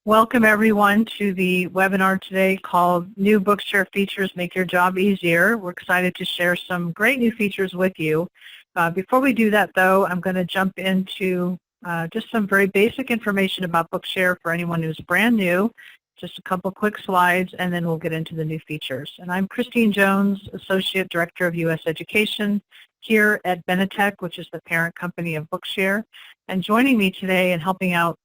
Welcome everyone to the webinar today called New Bookshare Features Make Your Job Easier. We're excited to share some great new features with you. Before we do that though, I'm going to jump into just some very basic information about Bookshare for anyone who's brand new. Just a couple quick slides and then we'll get into the new features. And I'm Christine Jones, Associate Director of U.S. Education here at Benetech, which is the parent company of Bookshare. And joining me today and helping out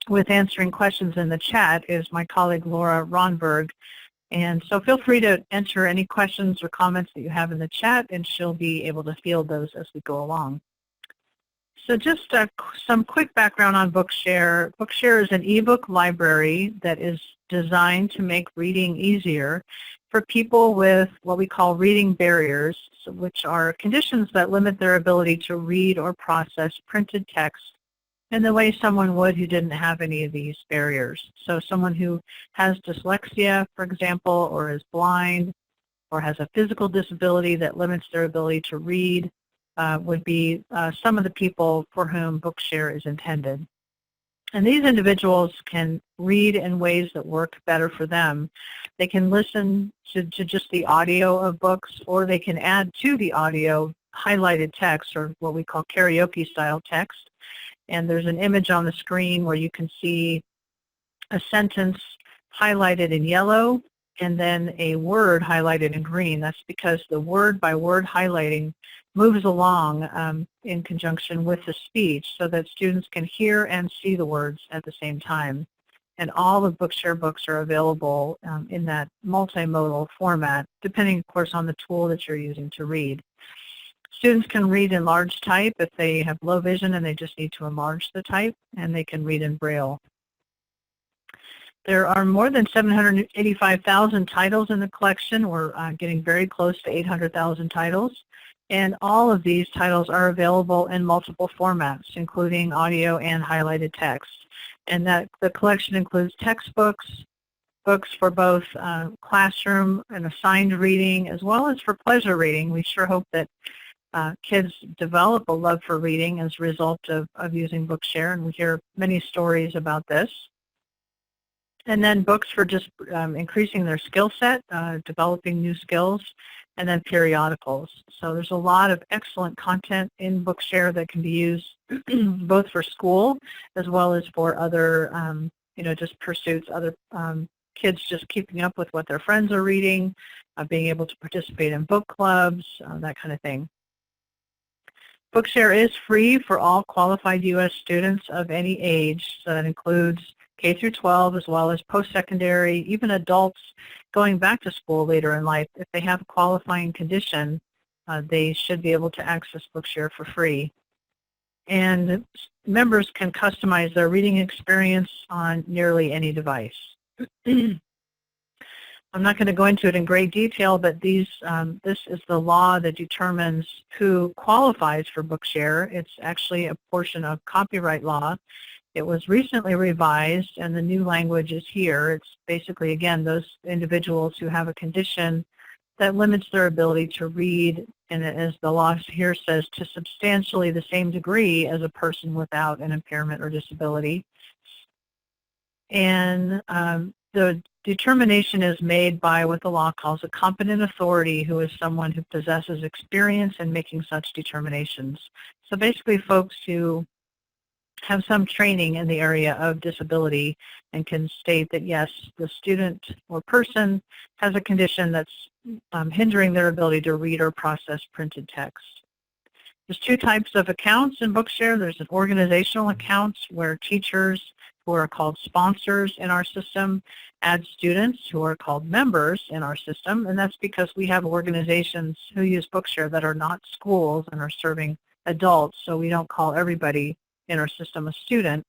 with answering questions in the chat is my colleague Laura Ronberg. And so feel free to enter any questions or comments that you have in the chat and she'll be able to field those as we go along. So just some quick background on Bookshare. Bookshare is an ebook library that is designed to make reading easier for people with what we call reading barriers, which are conditions that limit their ability to read or process printed text in the way someone would who didn't have any of these barriers. So someone who has dyslexia, for example, or is blind, or has a physical disability that limits their ability to read would be some of the people for whom Bookshare is intended. And these individuals can read in ways that work better for them. They can listen to just the audio of books, or they can add to the audio highlighted text, or what we call karaoke style text. And there's an image on the screen where you can see a sentence highlighted in yellow and then a word highlighted in green. That's because the word by word highlighting moves along in conjunction with the speech so that students can hear and see the words at the same time. And all of Bookshare books are available in that multimodal format, depending, of course, on the tool that you're using to read. Students can read in large type if they have low vision and they just need to enlarge the type, and they can read in Braille. There are more than 785,000 titles in the collection. We're getting very close to 800,000 titles. And all of these titles are available in multiple formats, including audio and highlighted text. And that the collection includes textbooks, books for both classroom and assigned reading, as well as for pleasure reading. We sure hope that kids develop a love for reading as a result of using Bookshare, and we hear many stories about this. And then books for just increasing their skill set, developing new skills, and then periodicals. So there's a lot of excellent content in Bookshare that can be used both for school as well as for other, just pursuits, other kids just keeping up with what their friends are reading, being able to participate in book clubs, that kind of thing. Bookshare is free for all qualified U.S. students of any age, so that includes K through 12 as well as post-secondary, even adults going back to school later in life. If they have a qualifying condition, they should be able to access Bookshare for free. And members can customize their reading experience on nearly any device. I'm not going to go into it in great detail, but this is the law that determines who qualifies for Bookshare. It's actually a portion of copyright law. It was recently revised, and the new language is here. It's basically, again, those individuals who have a condition that limits their ability to read, and as the law here says, to substantially the same degree as a person without an impairment or disability. And the determination is made by what the law calls a competent authority, who is someone who possesses experience in making such determinations. So basically folks who have some training in the area of disability and can state that, yes, the student or person has a condition that's hindering their ability to read or process printed text. There's two types of accounts in Bookshare. There's an organizational account where teachers who are called sponsors in our system add students who are called members in our system, and that's because we have organizations who use Bookshare that are not schools and are serving adults, so we don't call everybody in our system a student.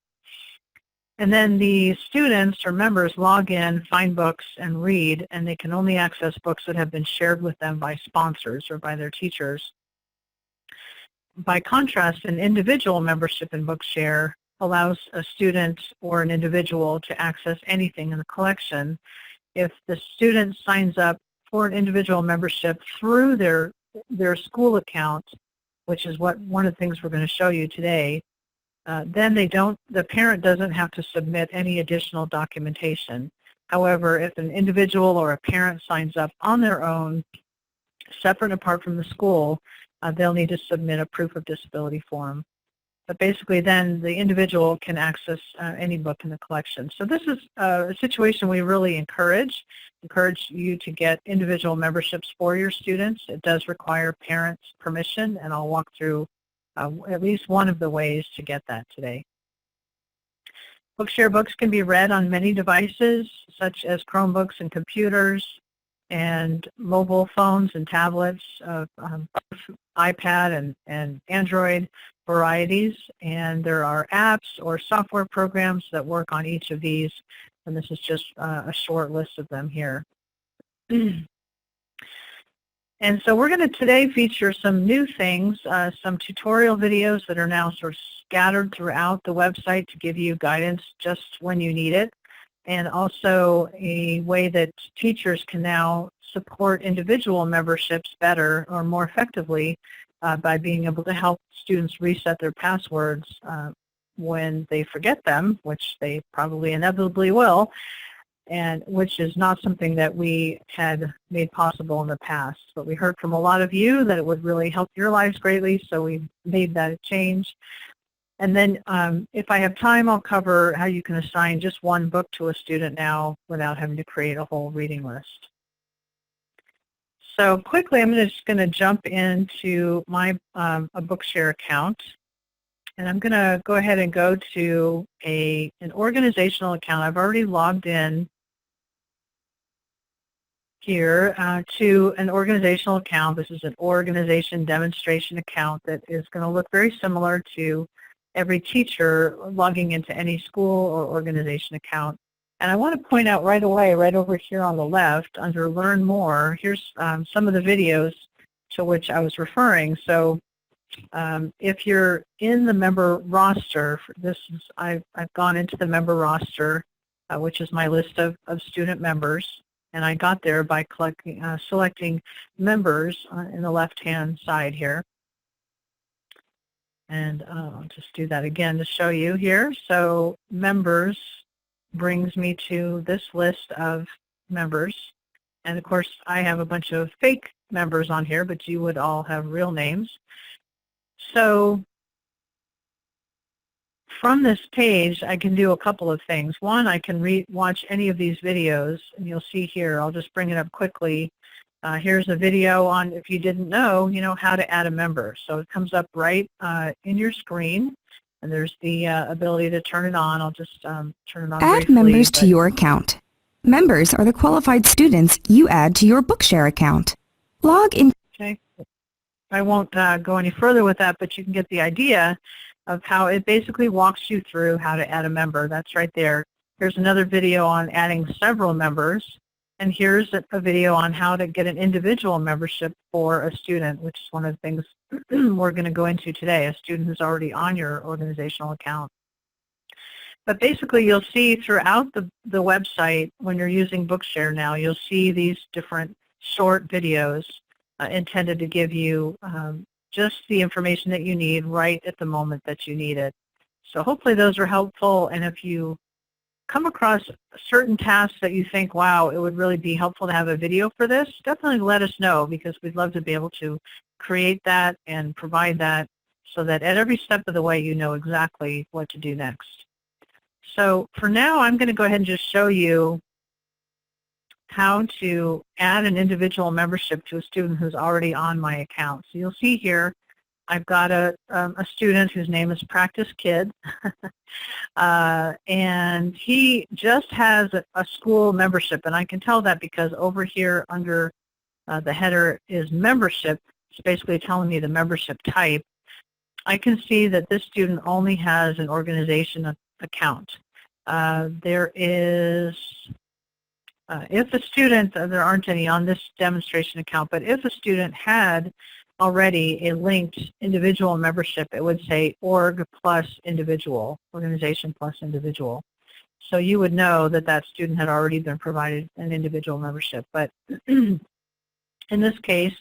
And then the students or members log in, find books, and read, and they can only access books that have been shared with them by sponsors or by their teachers. By contrast, an individual membership in Bookshare allows a student or an individual to access anything in the collection. If the student signs up for an individual membership through their school account, which is one of the things we're going to show you today, then the parent doesn't have to submit any additional documentation. However, if an individual or a parent signs up on their own, separate and apart from the school, they'll need to submit a proof of disability form. But basically then the individual can access any book in the collection. So this is a situation we really encourage you to get individual memberships for your students. It does require parents' permission, and I'll walk through at least one of the ways to get that today. Bookshare books can be read on many devices, such as Chromebooks and computers, and mobile phones and tablets, iPad and Android varieties, and there are apps or software programs that work on each of these, and this is just a short list of them here. And so we're going to today feature some new things, some tutorial videos that are now sort of scattered throughout the website to give you guidance just when you need it, and also a way that teachers can now support individual memberships better or more effectively by being able to help students reset their passwords when they forget them, which they probably inevitably will, and which is not something that we had made possible in the past. But we heard from a lot of you that it would really help your lives greatly, so we made that change. And then if I have time, I'll cover how you can assign just one book to a student now without having to create a whole reading list. So quickly, I'm just going to jump into my a Bookshare account. And I'm going to go ahead and go to an organizational account. I've already logged in here to an organizational account. This is an organization demonstration account that is going to look very similar to every teacher logging into any school or organization account. And I want to point out right away, right over here on the left, under Learn More, here's some of the videos to which I was referring. So if you're in the member roster, I've gone into the member roster, which is my list of student members, and I got there by selecting members in the left-hand side here. And I'll just do that again to show you here. So members brings me to this list of members. And of course, I have a bunch of fake members on here, but you would all have real names. So from this page, I can do a couple of things. One, I can watch any of these videos, and you'll see here, I'll just bring it up quickly. Here's a video on, if you didn't know, how to add a member. So it comes up right in your screen, and there's the ability to turn it on. I'll just turn it on Add briefly, members to your account. Members are the qualified students you add to your Bookshare account. Log in. Okay. I won't go any further with that, but you can get the idea of how it basically walks you through how to add a member. That's right there. Here's another video on adding several members, and here's a video on how to get an individual membership for a student, which is one of the things we're going to go into today, a student who's already on your organizational account. But basically, you'll see throughout the website, when you're using Bookshare now, you'll see these different short videos intended to give you just the information that you need right at the moment that you need it. So hopefully those are helpful, and if you come across certain tasks that you think, wow, it would really be helpful to have a video for this, definitely let us know, because we'd love to be able to create that and provide that so that at every step of the way you know exactly what to do next. So for now, I'm going to go ahead and just show you how to add an individual membership to a student who's already on my account. So you'll see here, I've got a student whose name is Practice Kid, and he just has a school membership, and I can tell that because over here under the header is membership. It's basically telling me the membership type. I can see that this student only has an organization account. There is if a student, there aren't any on this demonstration account, but if a student had already a linked individual membership, it would say org plus individual, organization plus individual. So you would know that that student had already been provided an individual membership. But in this case,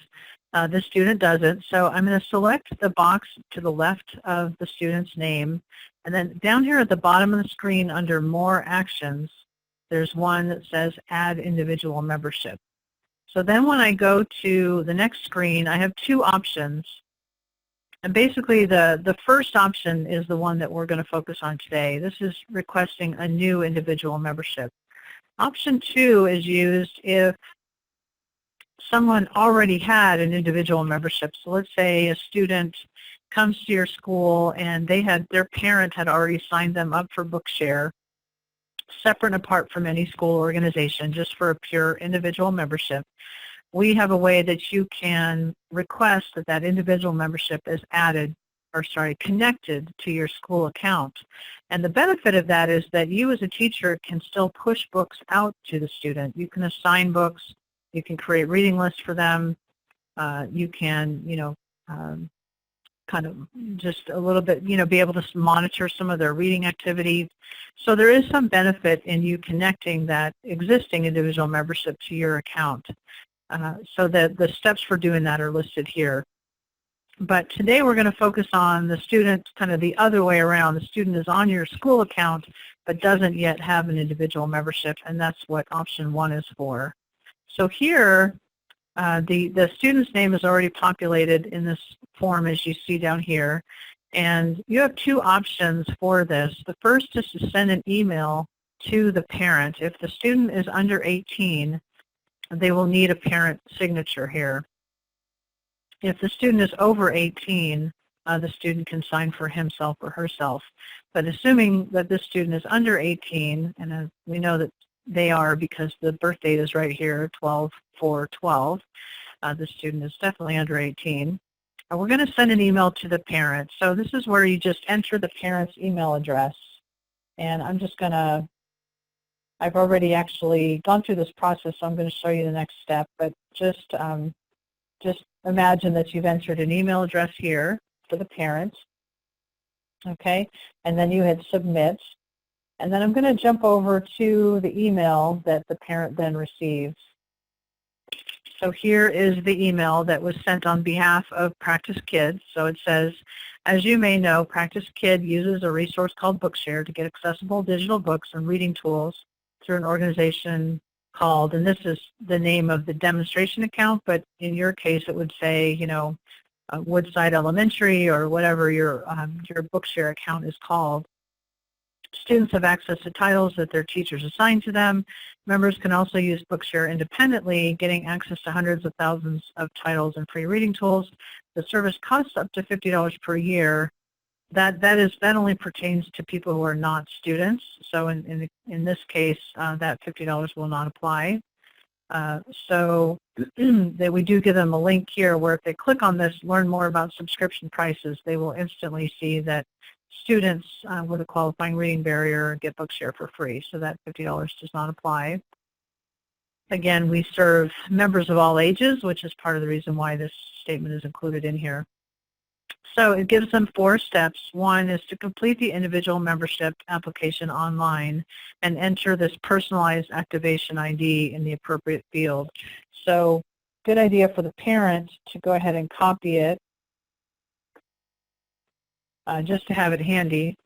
the student doesn't. So I'm going to select the box to the left of the student's name, And then down here at the bottom of the screen under More Actions, there's one that says Add Individual Membership. So then when I go to the next screen, I have two options. And basically the first option is the one that we're going to focus on today. This is requesting a new individual membership. Option 2 is used if someone already had an individual membership. So let's say a student comes to your school and their parent had already signed them up for Bookshare, separate and apart from any school organization, just for a pure individual membership. We have a way that you can request that that individual membership is connected to your school account. And the benefit of that is that you as a teacher can still push books out to the student. You can assign books, you can create reading lists for them, you can, kind of just a little bit, be able to monitor some of their reading activity. So there is some benefit in you connecting that existing individual membership to your account. So the steps for doing that are listed here. But today we're going to focus on the student kind of the other way around. The student is on your school account but doesn't yet have an individual membership, and that's what option 1 is for. So here, the student's name is already populated in this form as you see down here, and you have two options for this. The first is to send an email to the parent. If the student is under 18, they will need a parent signature here. If the student is over 18, the student can sign for himself or herself. But assuming that this student is under 18, and we know that they are because the birth date is right here, 12/4/12, the student is definitely under 18. We're going to send an email to the parent. So this is where you just enter the parent's email address. And I've already actually gone through this process, so I'm going to show you the next step. But just imagine that you've entered an email address here for the parent, okay? And then you hit submit. And then I'm going to jump over to the email that the parent then receives. So here is the email that was sent on behalf of Practice Kids. So it says, as you may know, Practice Kid uses a resource called Bookshare to get accessible digital books and reading tools through an organization called, and this is the name of the demonstration account, but in your case it would say, Woodside Elementary or whatever your Bookshare account is called. Students have access to titles that their teachers assign to them. Members can also use Bookshare independently, getting access to hundreds of thousands of titles and free reading tools. The service costs up to $50 per year. That only pertains to people who are not students. So in this case, that $50 will not apply. So that we do give them a link here where if they click on this, learn more about subscription prices, they will instantly see that students with a qualifying reading barrier get Bookshare for free. So that $50 does not apply. Again, we serve members of all ages, which is part of the reason why this statement is included in here. So it gives them 4 steps. One is to complete the individual membership application online and enter this personalized activation ID in the appropriate field. So good idea for the parent to go ahead and copy it just to have it handy.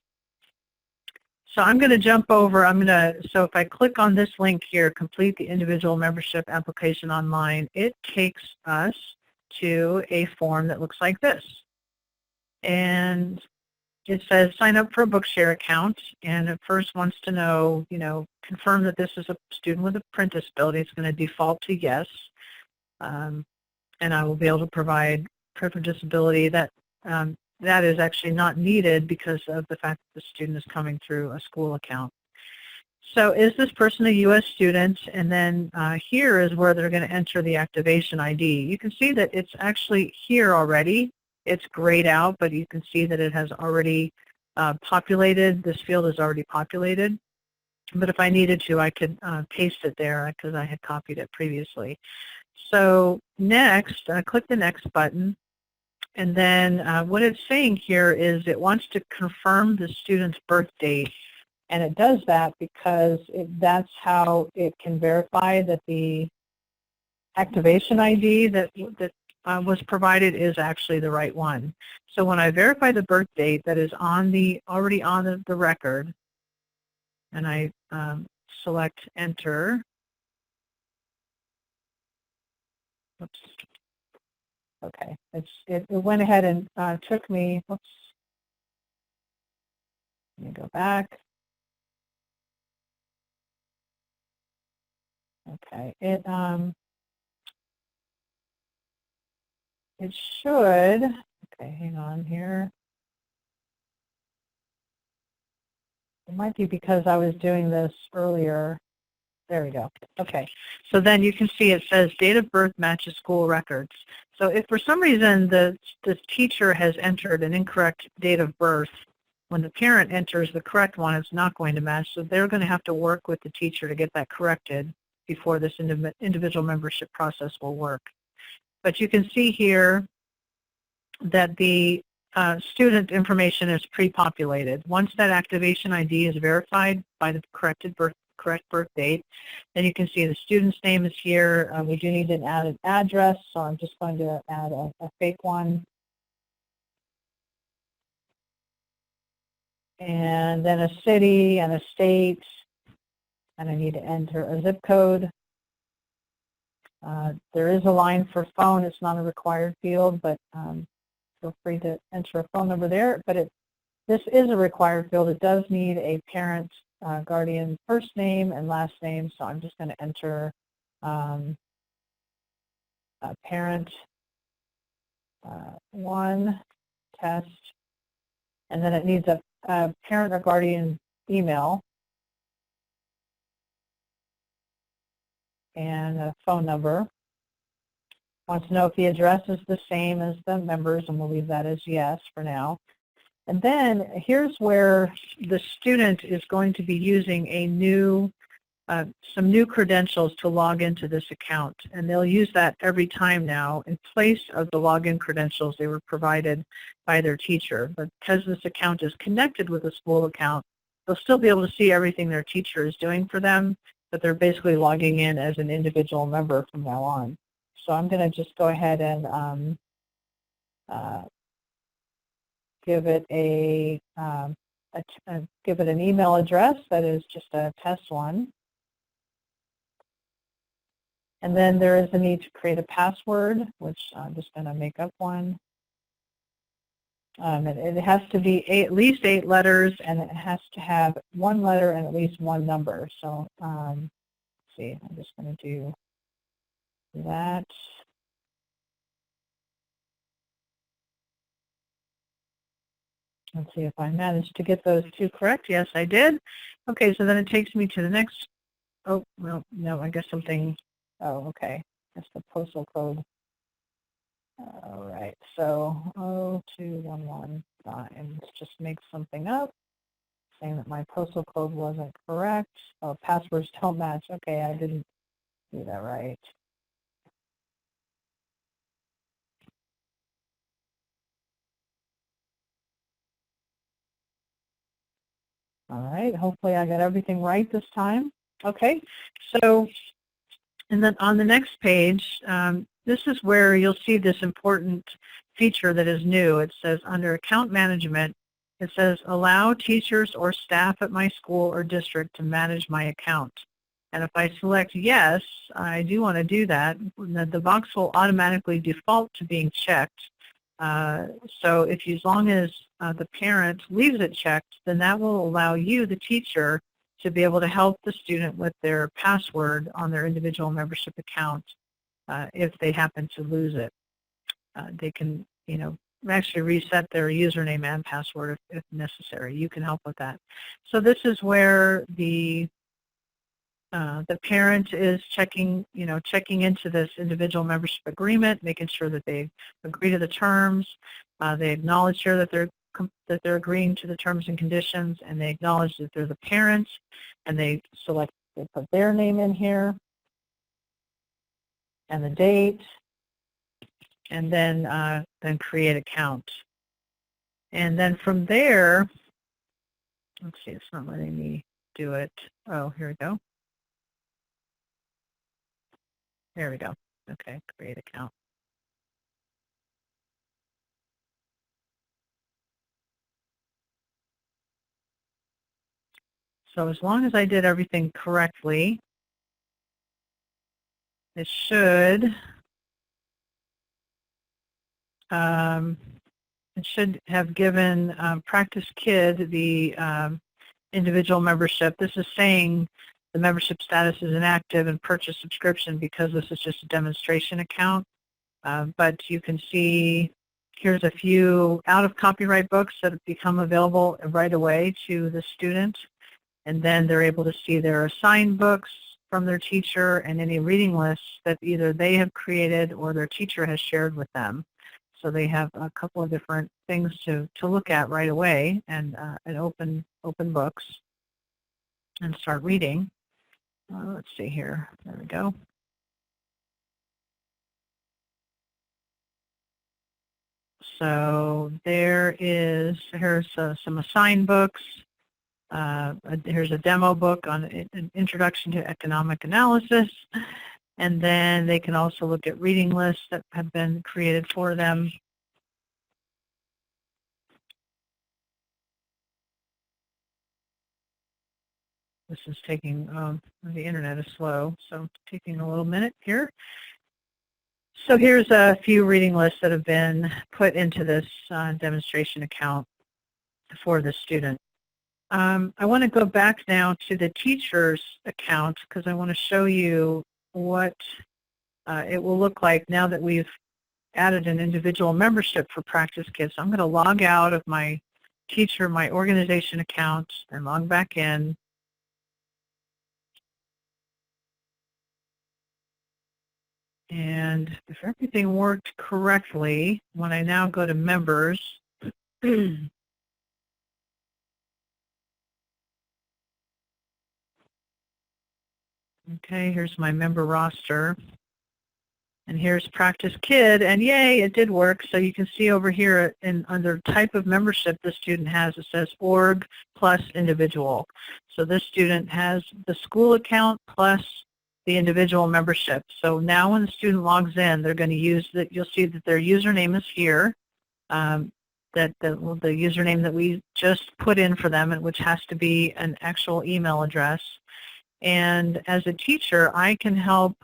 So I'm going to jump over, so if I click on this link here, complete the individual membership application online, it takes us to a form that looks like this. And it says sign up for a Bookshare account, and it first wants to know, confirm that this is a student with a print disability. It's going to default to yes, and I will be able to provide print for disability. That is actually not needed because of the fact that the student is coming through a school account. So is this person a U.S. student? And then here is where they're going to enter the activation ID. You can see that it's actually here already. It's grayed out, but you can see that it has already populated. This field is already populated. But if I needed to, I could paste it there because I had copied it previously. So next, click the next button. And then what it's saying here is it wants to confirm the student's birth date. And it does that because that's how it can verify that the activation ID that was provided is actually the right one. So when I verify the birth date that is already on the record, and I select enter, oops, okay, it went ahead and took me, oops, let me go back. Okay, it should, okay, hang on here. It might be because I was doing this earlier. There we go. Okay, so then you can see it says date of birth matches school records. So if for some reason the teacher has entered an incorrect date of birth, when the parent enters the correct one, it's not going to match. So they're going to have to work with the teacher to get that corrected before this individual membership process will work. But you can see here that the student information is pre-populated. Once that activation ID is verified by the correct birth date, then you can see the student's name is here. We do need to add an address, so I'm just going to add a fake one. And then a city and a state, and I need to enter a zip code. There is a line for phone. It's not a required field, but feel free to enter a phone number there. But this is a required field. It does need a parent, guardian first name and last name, so I'm just going to enter parent 1 test, and then it needs a parent or guardian email and a phone number. Wants to know if the address is the same as the members, and we'll leave that as yes for now. And then here's where the student is going to be using some new credentials to log into this account. And they'll use that every time now in place of the login credentials they were provided by their teacher. But because this account is connected with a school account, they'll still be able to see everything their teacher is doing for them, but they're basically logging in as an individual member from now on. So I'm going to just go ahead and give it give it an email address that is just a test one. And then there is a need to create a password, which I'm just going to make up one. It has to be at least 8 letters, and it has to have 1 letter and at least 1 number. So let's see, I'm just going to do that. Let's see if I managed to get those 2 correct. Yes, I did. Okay, so then it takes me to the next. Oh, well, no, I guess something. Oh, okay. That's the postal code. All right, so 02119. Let's just make something up, saying that my postal code wasn't correct. Oh, passwords don't match. Okay, I didn't do that right. All right, hopefully I got everything right this time. Okay, so, and then on the next page, this is where you'll see this important feature that is new. It says under account management, it says allow teachers or staff at my school or district to manage my account. And if I select yes, I do want to do that, the box will automatically default to being checked. So if as long as the parent leaves it checked, then that will allow you, the teacher, to be able to help the student with their password on their individual membership account if they happen to lose it. They can, actually reset their username and password if necessary. You can help with that. So this is where the parent is checking into this individual membership agreement, making sure that they agree to the terms. They acknowledge here that they're agreeing to the terms and conditions, and they acknowledge that they're the parent, and they put their name in here and the date, and then create account. And then from there, let's see, it's not letting me do it. Oh, here we go. There we go. Okay, create account. So as long as I did everything correctly, it should have given Practice Kid the individual membership. This is saying the membership status is inactive and purchase subscription because this is just a demonstration account. But you can see here's a few out-of-copyright books that have become available right away to the student. And then they're able to see their assigned books from their teacher and any reading lists that either they have created or their teacher has shared with them. So they have a couple of different things to look at right away and open books and start reading. Let's see here. There we go. So here's some assigned books. Here's a demo book on an introduction to economic analysis. And then they can also look at reading lists that have been created for them. This is taking, the internet is slow, so taking a little minute here. So here's a few reading lists that have been put into this demonstration account for the student. I want to go back now to the teacher's account because I want to show you what it will look like now that we've added an individual membership for Practice Kids. So I'm going to log out of my organization account and log back in. And if everything worked correctly, when I now go to members, okay, here's my member roster. And here's Practice Kid, and yay, it did work. So you can see over here under type of membership the student has, it says org plus individual. So this student has the school account plus the individual membership. So now when the student logs in, they're going to use that. You'll see that their username is here, that the username that we just put in for them, and which has to be an actual email address. And as a teacher, I can help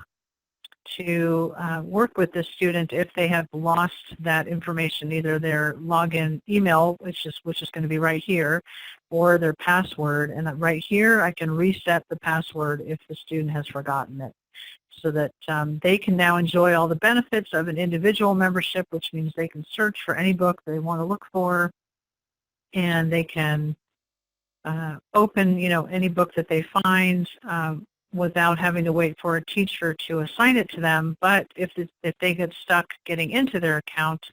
to work with the student if they have lost that information, either their login email, which is going to be right here, or their password. And right here, I can reset the password if the student has forgotten it, so that they can now enjoy all the benefits of an individual membership, which means they can search for any book they want to look for, and they can open, any book that they find without having to wait for a teacher to assign it to them. But if they get stuck getting into their account,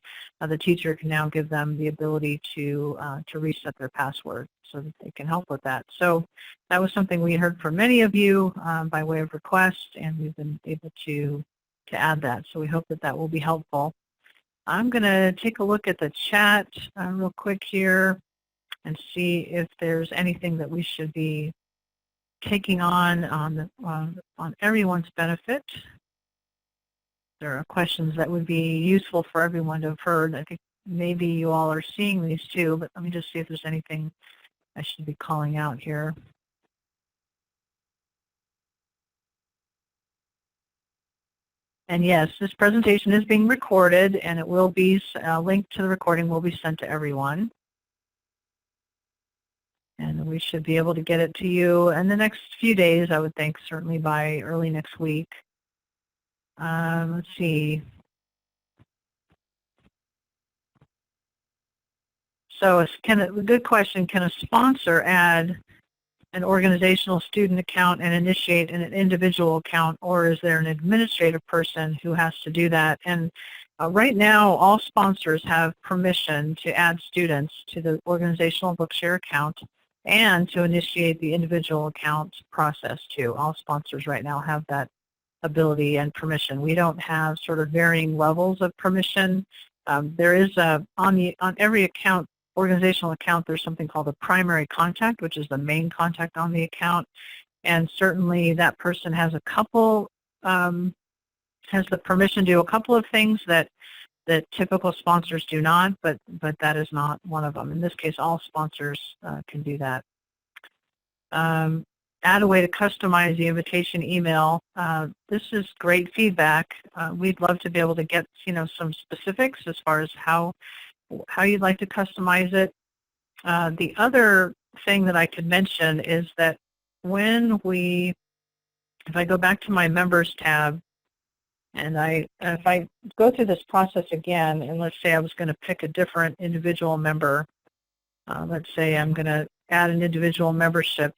the teacher can now give them the ability to reset their password so that they can help with that. So that was something we heard from many of you by way of request, and we've been able to add that. So we hope that will be helpful. I'm going to take a look at the chat real quick here and see if there's anything that we should be taking on everyone's benefit. There are questions that would be useful for everyone to have heard. I think maybe you all are seeing these too, but let me just see if there's anything I should be calling out here. And yes, this presentation is being recorded, and it will be a link to the recording will be sent to everyone. And we should be able to get it to you in the next few days, I would think, certainly by early next week. Let's see. So a good question, can a sponsor add an organizational student account and initiate an individual account, or is there an administrative person who has to do that? And right now, all sponsors have permission to add students to the organizational Bookshare account and to initiate the individual account process too. All sponsors right now have that ability and permission. We don't have sort of varying levels of permission. There is on every account, organizational account, there's something called a primary contact, which is the main contact on the account, and certainly that person has a couple has the permission to do a couple of things that typical sponsors do not, but that is not one of them. In this case, all sponsors can do that. add a way to customize the invitation email. This is great feedback. We'd love to be able to get some specifics as far as how you'd like to customize it. The other thing that I could mention is that if I go back to my members tab, and if I go through this process again, and let's say I was going to pick a different individual member, let's say I'm going to add an individual membership,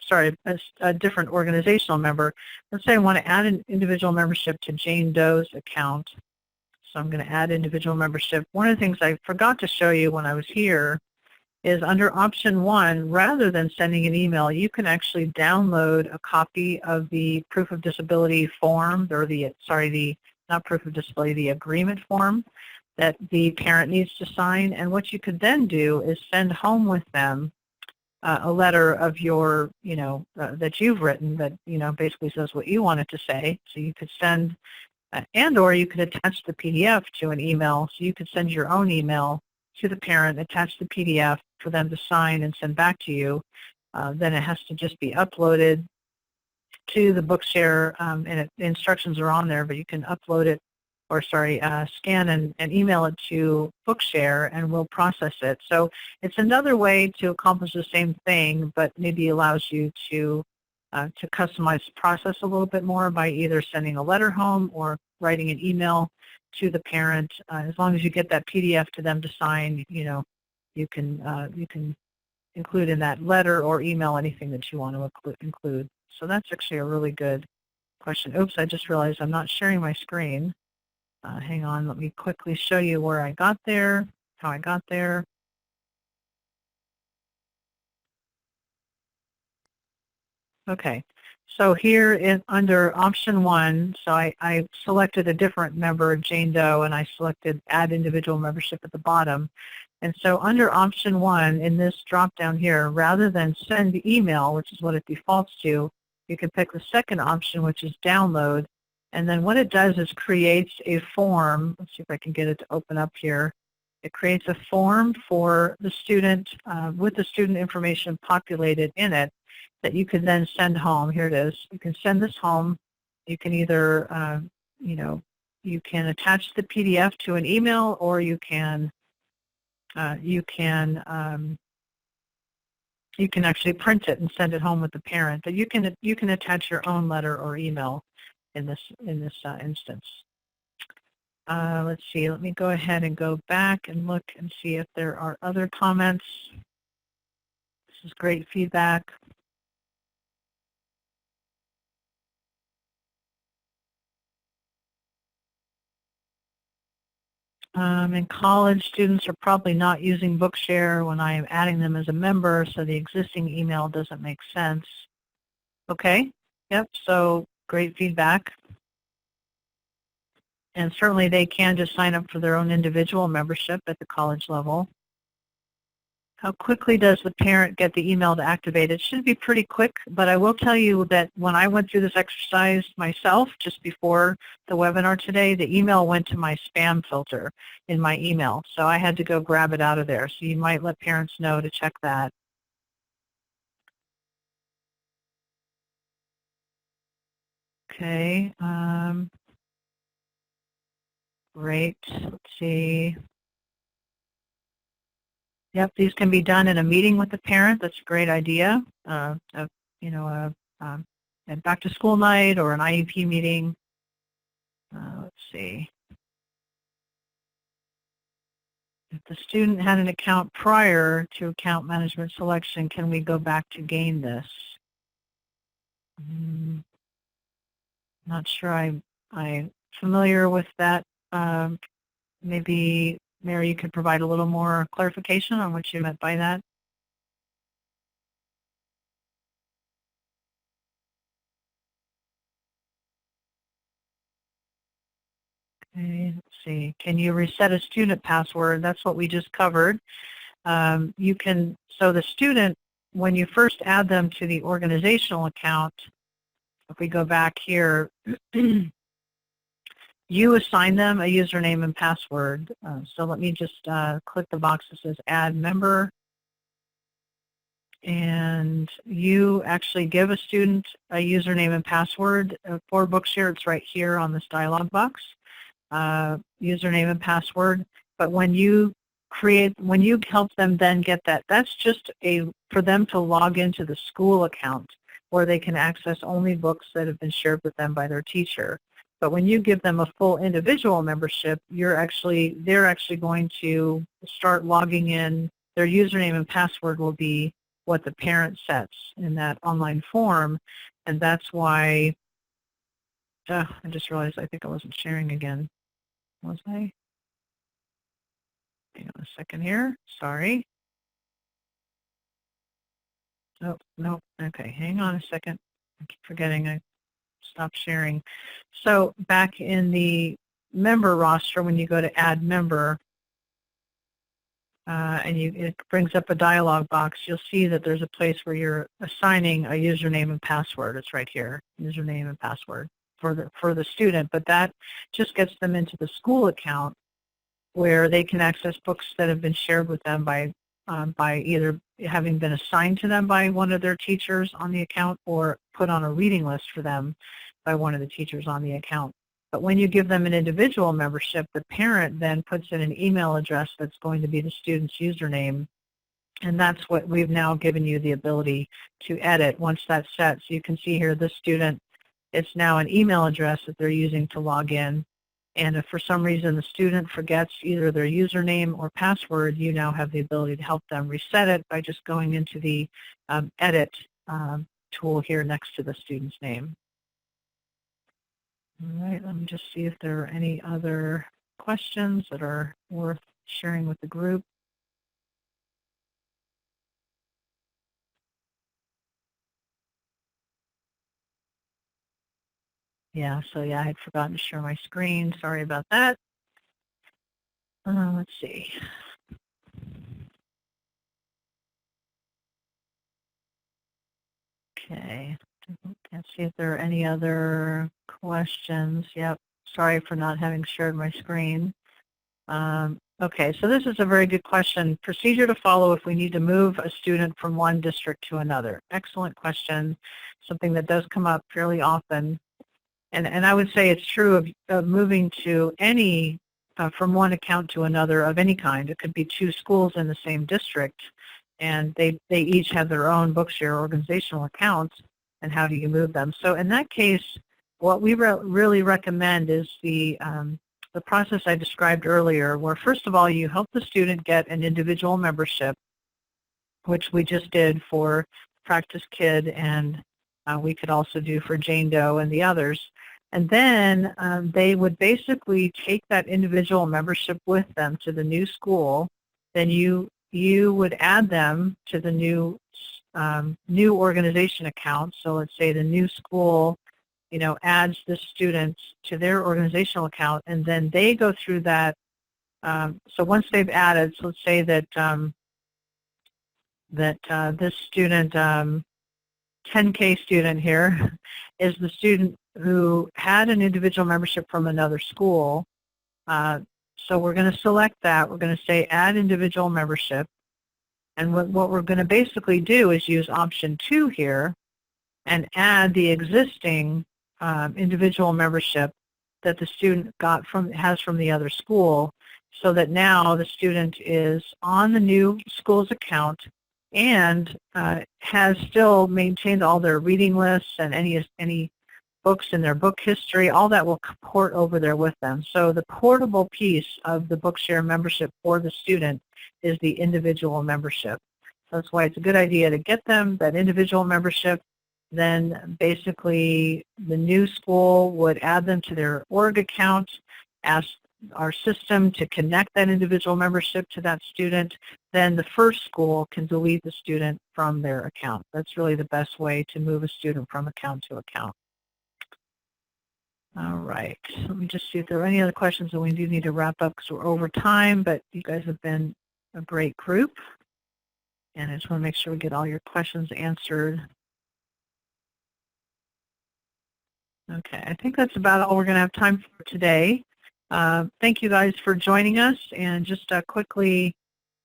a different organizational member. Let's say I want to add an individual membership to Jane Doe's account. So I'm going to add individual membership. One of the things I forgot to show you when I was here is under option 1, rather than sending an email, you can actually download a copy of the proof of disability form, or not proof of disability, the agreement form that the parent needs to sign. And what you could then do is send home with them a letter of your, that you've written that, basically says what you want it to say. So you could send, or you could attach the PDF to an email. So you could send your own email to the parent, attach the PDF for them to sign and send back to you. Then it has to just be uploaded to the Bookshare, and the instructions are on there, but you can upload it, scan and email it to Bookshare, and we'll process it. So it's another way to accomplish the same thing, but maybe allows you to customize the process a little bit more by either sending a letter home or writing an email to the parent. As long as you get that PDF to them to sign, you can include in that letter or email anything that you want to include. So that's actually a really good question. Oops, I just realized I'm not sharing my screen. Hang on, let me quickly show you where I got there, how I got there. Okay, so here under option 1, so I selected a different member, Jane Doe, and I selected add individual membership at the bottom. And so under option 1 in this drop down here, rather than send email, which is what it defaults to, you can pick the second option, which is download. And then what it does is creates a form. Let's see if I can get it to open up here. It creates a form for the student with the student information populated in it that you can then send home. Here it is. You can send this home. You can either, you can attach the PDF to an email, or you can actually print it and send it home with the parent. But you can attach your own letter or email in this instance. Let's see. Let me go ahead and go back and look and see if there are other comments. This is great feedback. In college, students are probably not using Bookshare when I am adding them as a member, so the existing email doesn't make sense. Okay, yep, so great feedback. And certainly they can just sign up for their own individual membership at the college level. How quickly does the parent get the email to activate? It should be pretty quick, but I will tell you that when I went through this exercise myself just before the webinar today, the email went to my spam filter in my email. So I had to go grab it out of there. So you might let parents know to check that. Okay. Great. Let's see. Yep, these can be done in a meeting with the parent. That's a great idea. A back to school night or an IEP meeting. Let's see. If the student had an account prior to account management selection, can we go back to gain this? Not sure I'm familiar with that. Maybe, Mary, you could provide a little more clarification on what you meant by that. Okay, let's see. Can you reset a student password? That's what we just covered. You can, so the student, when you first add them to the organizational account, if we go back here, you assign them a username and password. So let me just click the box that says add member. and you actually give a student a username and password for Bookshare. It's right here on this dialog box, username and password. But when you help them then get that, that's just for them to log into the school account where they can access only books that have been shared with them by their teacher. But when you give them a full individual membership, they're actually going to start logging in. Their username and password will be what the parent sets in that online form, and that's why, I just realized I think I wasn't sharing again. Was I? Hang on a second here. Sorry. Oh, no. Okay, hang on a second. I keep forgetting I stopped sharing. So back in the member roster, when you go to add member, and it brings up a dialog box, you'll see that there's a place where you're assigning a username and password. It's right here, username and password for the student. But that just gets them into the school account where they can access books that have been shared with them by either having been assigned to them by one of their teachers on the account or put on a reading list for them by one of the teachers on the account. But when you give them an individual membership, the parent then puts in an email address that's going to be the student's username, and that's what we've now given you the ability to edit once that's set. So you can see here this student, it's now an email address that they're using to log in. And if for some reason the student forgets either their username or password, you now have the ability to help them reset it by just going into the edit tool here next to the student's name. All right, let me just see if there are any other questions that are worth sharing with the group. Yeah, so yeah, I had forgotten to share my screen. Sorry about that. Let's see. Okay, can't see if there are any other questions. Yep, sorry for not having shared my screen. Okay, so this is a very good question. Procedure to follow if we need to move a student from one district to another. Excellent question, something that does come up fairly often. And I would say it's true of moving to any, from one account to another of any kind. It could be two schools in the same district, and they each have their own Bookshare organizational accounts, and how do you move them? So in that case, what we really recommend is the process I described earlier, where first of all you help the student get an individual membership, which we just did for Practice Kid, and we could also do for Jane Doe and the others. And then they would basically take that individual membership with them to the new school. Then you would add them to the new organization account. So let's say the new school, adds the students to their organizational account, and then they go through that. So once they've added, so let's say that this student, 10K student here, is the student who had an individual membership from another school. So we're going to select that. We're going to say add individual membership. And what we're going to basically do is use option 2 here and add the existing individual membership that the student has from the other school, so that now the student is on the new school's account and has still maintained all their reading lists and any books in their book history. All that will port over there with them. So the portable piece of the Bookshare membership for the student is the individual membership. So that's why it's a good idea to get them that individual membership. Then basically the new school would add them to their org account, ask our system to connect that individual membership to that student. Then the first school can delete the student from their account. That's really the best way to move a student from account to account. All right, let me just see if there are any other questions, and we do need to wrap up because we're over time, but you guys have been a great group, and I just want to make sure we get all your questions answered. Okay, I think that's about all we're going to have time for today. Thank you guys for joining us, and just quickly,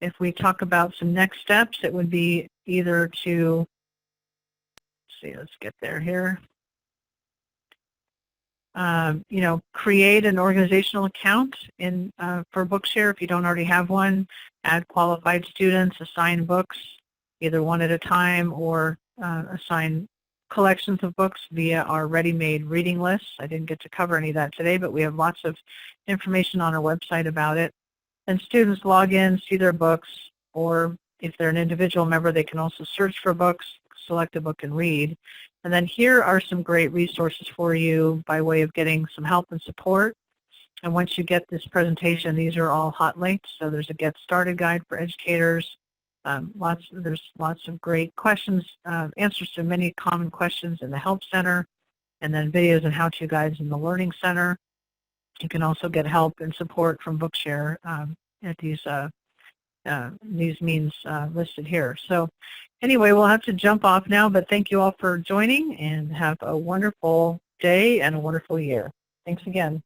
if we talk about some next steps, it would be either to, let's see, let's get there here. Create an organizational account for Bookshare if you don't already have one. Add qualified students, assign books, either one at a time, or assign collections of books via our ready-made reading lists. I didn't get to cover any of that today, but we have lots of information on our website about it. And students log in, see their books, or if they're an individual member, they can also search for books, select a book, and read. And then here are some great resources for you by way of getting some help and support. And once you get this presentation, these are all hot links. So there's a Get Started guide for educators. There's lots of great questions, answers to many common questions in the Help Center, and then videos and how-to guides in the Learning Center. You can also get help and support from Bookshare at these means listed here. So anyway, we'll have to jump off now, but thank you all for joining, and have a wonderful day and a wonderful year. Thanks again.